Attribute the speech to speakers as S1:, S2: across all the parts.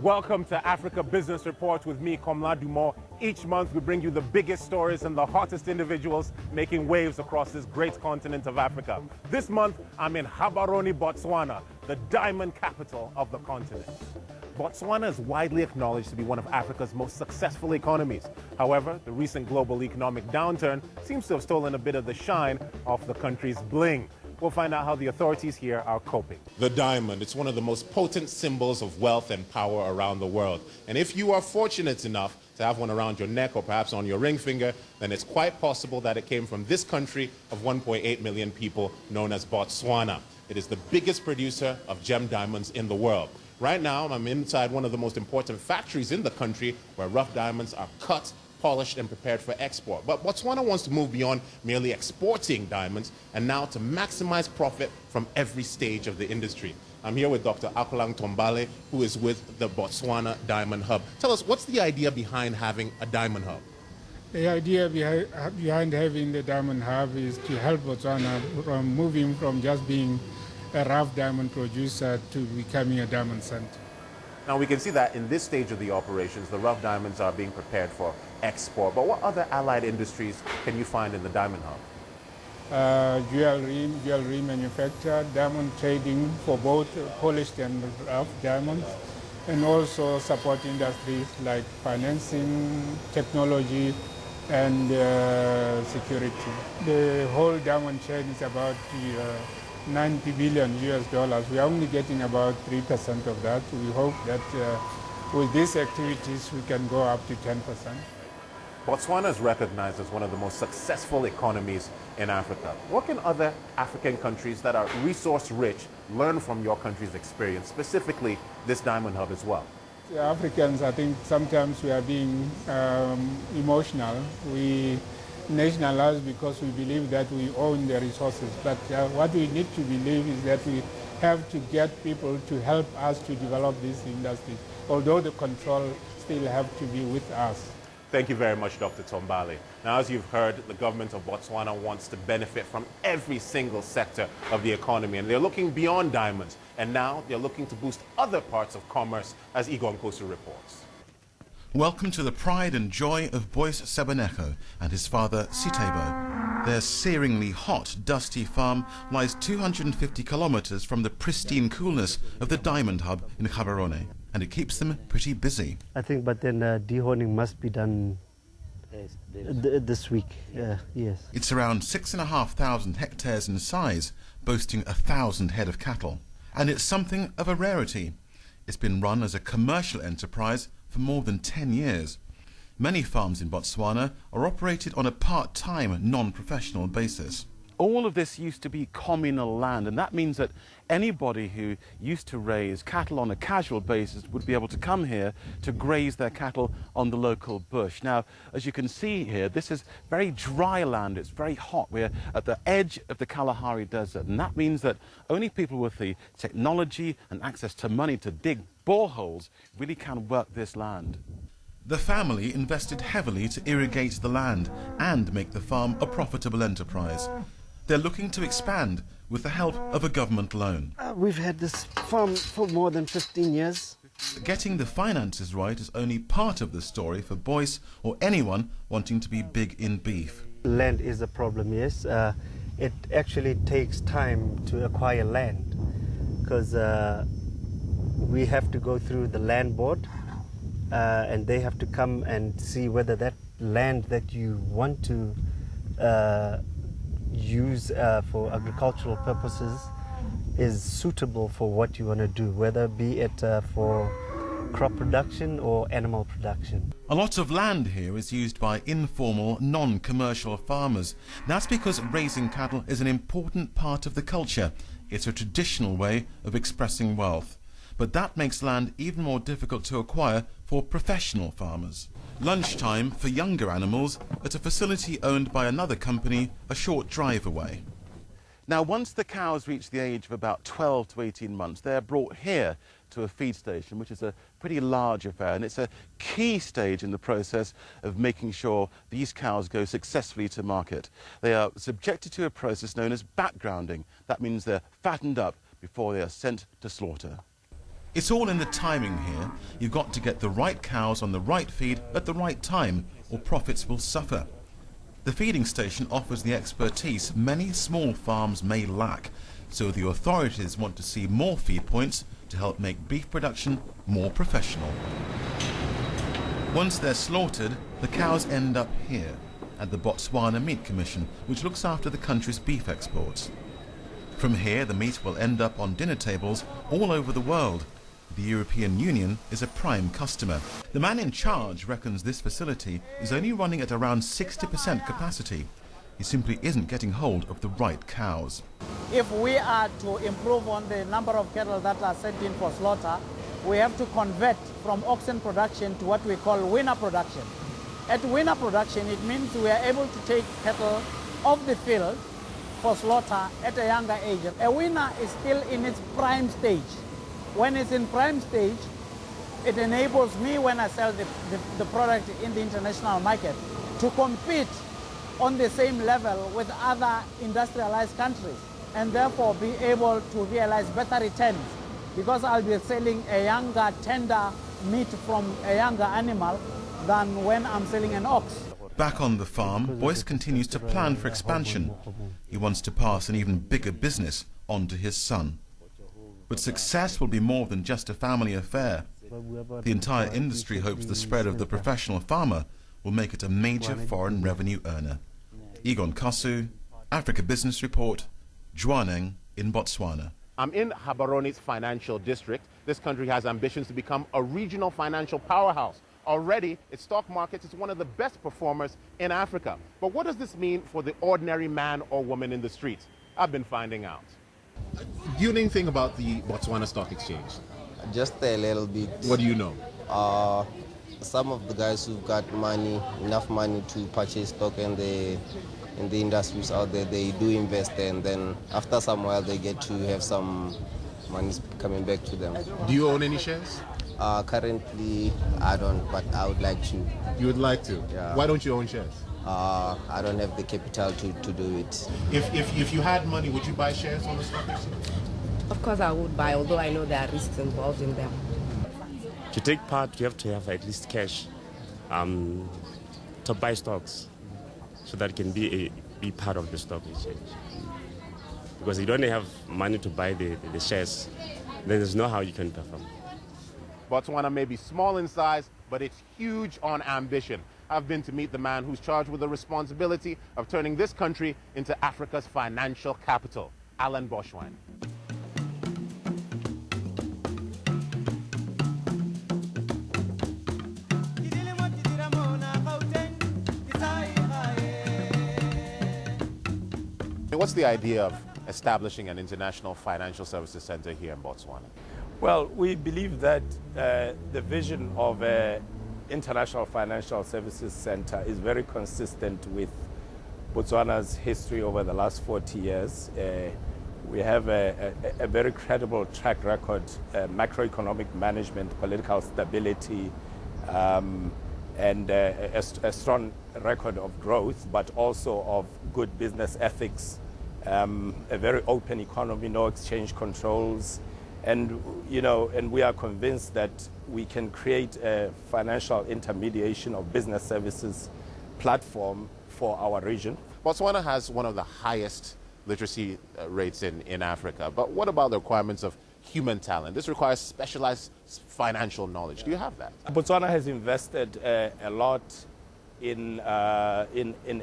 S1: Welcome to Africa Business Reports with me, Komla Dumont. Each month we bring you the biggest stories and the hottest individuals making waves across this great continent of Africa. This month I'm in Gaborone, Botswana, the diamond capital of the continent. Botswana is widely acknowledged to be one of Africa's most successful economies. However, the recent global economic downturn seems to have stolen a bit of the shine off the country's bling. We'll find out how the authorities here are coping. The diamond, it's one of the most potent symbols of wealth and power around the world. And if you are fortunate enough to have one around your neck or perhaps on your ring finger, then it's quite possible that it came from this country of 1.8 million people known as Botswana. It is the biggest producer of gem diamonds in the world. Right now, I'm inside one of the most important factories in the country where rough diamonds are cut, polished and prepared for export. But Botswana wants to move beyond merely exporting diamonds and now to maximize profit from every stage of the industry. I'm here with Dr. Akulang Tombale, who is with the Botswana Diamond Hub. Tell us, what's the idea behind having a diamond hub?
S2: The idea behind having the diamond hub is to help Botswana from moving from just being a rough diamond producer to becoming a diamond center.
S1: Now we can see that in this stage of the operations, the rough diamonds are being prepared for export. But what other allied industries can you find in the diamond hub?
S2: Jewelry manufacture, diamond trading for both polished and rough diamonds, and also support industries like financing, technology, and security. The whole diamond chain is about 90 billion US dollars. We are only getting about 3% of that. We hope that with these activities we can go up to 10%.
S1: Botswana is recognized as one of the most successful economies in Africa. What can other African countries that are resource rich learn from your country's experience, specifically this diamond hub as well?
S2: The Africans, I think sometimes we are being emotional. We nationalize because we believe that we own the resources. But what we need to believe is that we have to get people to help us to develop this industry, although the control still have to be with us.
S1: Thank you very much, Dr. Tombale. Now, as you've heard, the government of Botswana wants to benefit from every single sector of the economy, and they're looking beyond diamonds. And now they're looking to boost other parts of commerce, as Egon Kosu reports.
S3: Welcome to the pride and joy of Boyce Sebeneko and his father Sitebo. Their searingly hot, dusty farm lies 250 kilometers from the pristine coolness of the diamond hub in Gaborone, and it keeps them pretty busy.
S4: I think, but then dehorning must be done this week, yes.
S3: It's around 6,500 hectares in size, boasting 1,000 head of cattle. And it's something of a rarity. It's been run as a commercial enterprise for more than 10 years. Many farms in Botswana are operated on a part-time, non-professional basis.
S5: All of this used to be communal land, and that means that anybody who used to raise cattle on a casual basis would be able to come here to graze their cattle on the local bush. Now, as you can see here, this is very dry land. It's very hot. We're at the edge of the Kalahari Desert, and that means that only people with the technology and access to money to dig boreholes really can work this land.
S3: The family invested heavily to irrigate the land and make the farm a profitable enterprise. They're looking to expand with the help of a government loan.
S4: We've had this farm for more than 15 years.
S3: Getting the finances right is only part of the story for Boyce or anyone wanting to be big in beef.
S4: Land is a problem, yes. It actually takes time to acquire land because we have to go through the land board and they have to come and see whether that land that you want to use for agricultural purposes is suitable for what you want to do, whether be it for crop production or animal production.
S3: A lot of land here is used by informal, non-commercial farmers. That's because raising cattle is an important part of the culture. It's a traditional way of expressing wealth. But that makes land even more difficult to acquire for professional farmers. Lunchtime for younger animals at a facility owned by another company a short drive away.
S5: Now, once the cows reach the age of about 12 to 18 months, they're brought here to a feed station, which is a pretty large affair, and it's a key stage in the process of making sure these cows go successfully to market. They are subjected to a process known as backgrounding. That means they're fattened up before they are sent to slaughter.
S3: It's all in the timing here. You've got to get the right cows on the right feed at the right time, or profits will suffer. The feeding station offers the expertise many small farms may lack, so the authorities want to see more feed points to help make beef production more professional. Once they're slaughtered, the cows end up here, at the Botswana Meat Commission, which looks after the country's beef exports. From here, the meat will end up on dinner tables all over the world. The European Union is a prime customer. The man in charge reckons this facility is only running at around 60% capacity. He simply isn't getting hold of the right cows.
S6: If we are to improve on the number of cattle that are sent in for slaughter, we have to convert from oxen production to what we call winner production. At winner production, it means we are able to take cattle off the field for slaughter at a younger age. A winner is still in its prime stage. When it's in prime stage, it enables me, when I sell the product in the international market, to compete on the same level with other industrialized countries, and therefore be able to realize better returns, because I'll be selling a younger, tender meat from a younger animal than when I'm selling an ox.
S3: Back on the farm, Boyce continues to plan for expansion. He wants to pass an even bigger business on to his son. But success will be more than just a family affair. The entire industry hopes the spread of the professional farmer will make it a major foreign revenue earner. Egon Kasu, Africa Business Report, Jwaneng in Botswana.
S1: I'm in Gaboroni's financial district. This country has ambitions to become a regional financial powerhouse. Already, its stock market is one of the best performers in Africa. But what does this mean for the ordinary man or woman in the streets? I've been finding out. Do you know anything about the Botswana Stock Exchange?
S7: Just a little bit.
S1: What do you know?
S7: Some of the guys who've got money, enough money to purchase stock in the industries out there, they do invest there, and then after some while they get to have some money coming back to them.
S1: Do you own any shares?
S7: Currently, I don't, but I would like to.
S1: You would like to?
S7: Yeah.
S1: Why don't you own shares?
S7: I don't have the capital to do it.
S1: If you had money, would you buy shares on the stock exchange?
S8: Of course I would buy, although I know there are risks involved in them.
S9: To take part, you have to have at least cash to buy stocks, so that can be part of the stock exchange. Because you don't have money to buy the shares, then there's no how you can perform.
S1: Botswana may be small in size, but it's huge on ambition. I've been to meet the man who's charged with the responsibility of turning this country into Africa's financial capital, Alan Boschwein. What's the idea of establishing an international financial services center here in Botswana?
S10: Well, we believe that the vision of an international financial services center is very consistent with Botswana's history over the last 40 years. We have a very credible track record, macroeconomic management, political stability, and a strong record of growth, but also of good business ethics, a very open economy, no exchange controls. And, and we are convinced that we can create a financial intermediation of business services platform for our region.
S1: Botswana has one of the highest literacy rates in Africa. But what about the requirements of human talent? This requires specialized financial knowledge. Do you have that?
S10: Botswana has invested a lot in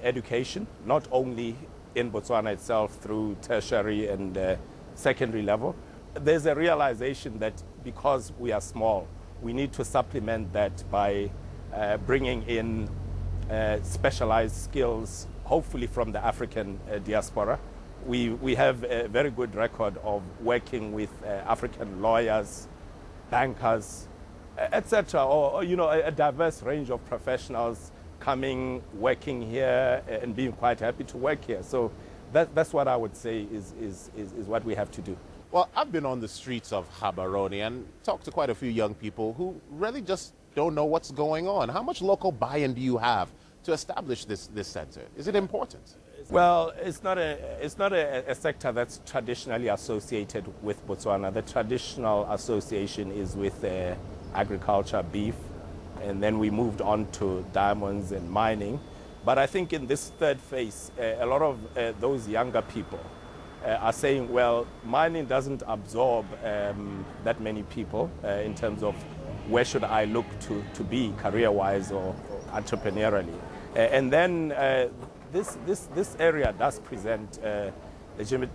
S10: education, not only in Botswana itself through tertiary and secondary level. There's a realization that because we are small, we need to supplement that by bringing in specialized skills, hopefully from the African diaspora. We have a very good record of working with African lawyers, bankers, etc., or a diverse range of professionals coming, working here, and being quite happy to work here. So that's what I would say is what we have to do.
S1: Well, I've been on the streets of Gaborone and talked to quite a few young people who really just don't know what's going on. How much local buy-in do you have to establish this center? Is it important?
S10: Well, it's not a sector that's traditionally associated with Botswana. The traditional association is with agriculture, beef, and then we moved on to diamonds and mining. But I think in this third phase, a lot of those younger people are saying, well, mining doesn't absorb that many people in terms of where should I look to be career-wise or entrepreneurially. And then this area does present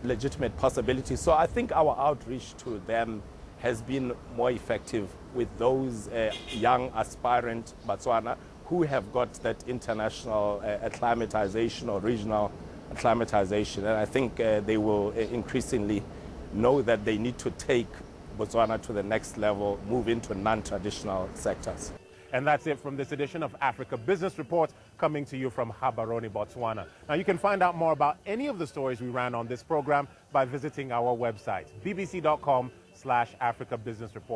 S10: legitimate possibilities. So I think our outreach to them has been more effective with those young aspirant Botswana who have got that international acclimatization or regional acclimatization. And I think they will increasingly know that they need to take Botswana to the next level, move into non-traditional sectors.
S1: And that's it from this edition of Africa Business Report, coming to you from Gaborone, Botswana. Now, you can find out more about any of the stories we ran on this program by visiting our website, bbc.com/Africa Business Report.